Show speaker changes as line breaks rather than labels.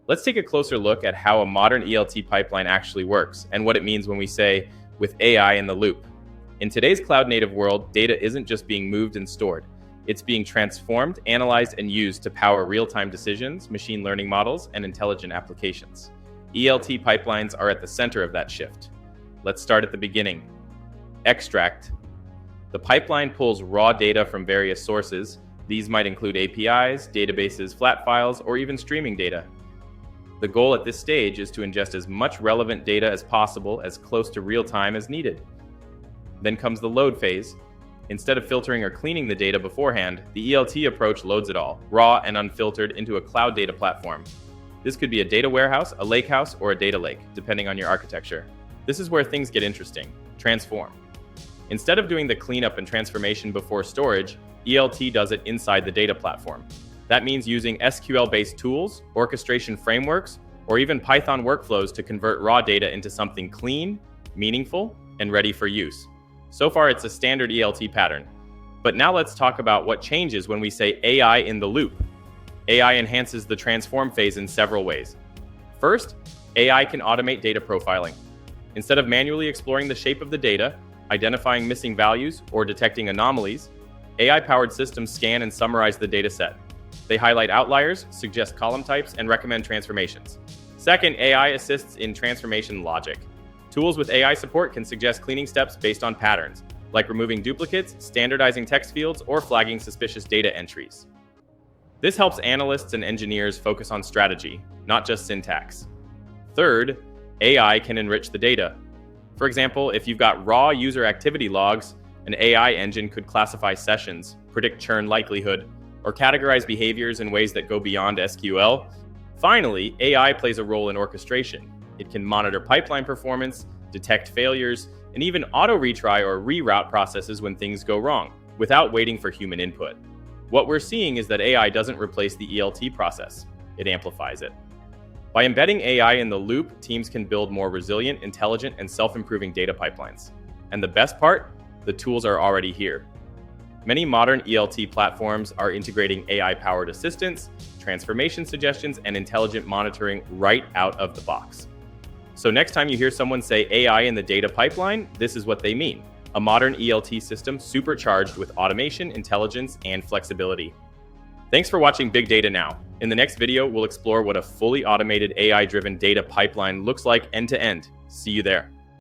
Let's take a closer look at how a modern ELT pipeline actually works and what it means when we say, with AI in the loop. In today's cloud-native world, data isn't just being moved and stored. It's being transformed, analyzed, and used to power real-time decisions, machine learning models, and intelligent applications. ELT pipelines are at the center of that shift. Let's start at the beginning. Extract. The pipeline pulls raw data from various sources. These might include APIs, databases, flat files, or even streaming data. The goal at this stage is to ingest as much relevant data as possible, as close to real time as needed. Then comes the load phase. Instead of filtering or cleaning the data beforehand, the ELT approach loads it all, raw and unfiltered, into a cloud data platform. This could be a data warehouse, a lakehouse, or a data lake, depending on your architecture. This is where things get interesting. Transform. Instead of doing the cleanup and transformation before storage, ELT does it inside the data platform. That means using SQL-based tools, orchestration frameworks, or even Python workflows to convert raw data into something clean, meaningful, and ready for use. So far, it's a standard ELT pattern. But now let's talk about what changes when we say AI in the loop. AI enhances the transform phase in several ways. First, AI can automate data profiling. Instead of manually exploring the shape of the data, identifying missing values, or detecting anomalies, AI-powered systems scan and summarize the data set. They highlight outliers, suggest column types, and recommend transformations. Second, AI assists in transformation logic. Tools with AI support can suggest cleaning steps based on patterns, like removing duplicates, standardizing text fields, or flagging suspicious data entries. This helps analysts and engineers focus on strategy, not just syntax. Third, AI can enrich the data. For example, if you've got raw user activity logs, an AI engine could classify sessions, predict churn likelihood, or categorize behaviors in ways that go beyond SQL. Finally, AI plays a role in orchestration. It can monitor pipeline performance, detect failures, and even auto-retry or reroute processes when things go wrong, without waiting for human input. What we're seeing is that AI doesn't replace the ELT process, it amplifies it. By embedding AI in the loop, teams can build more resilient, intelligent, and self-improving data pipelines. And the best part? The tools are already here. Many modern ELT platforms are integrating AI-powered assistance, transformation suggestions, and intelligent monitoring right out of the box. So next time you hear someone say AI in the data pipeline, this is what they mean: a modern ELT system supercharged with automation, intelligence, and flexibility. Thanks for watching Big Data Now. In the next video, we'll explore what a fully automated AI-driven data pipeline looks like end to end. See you there.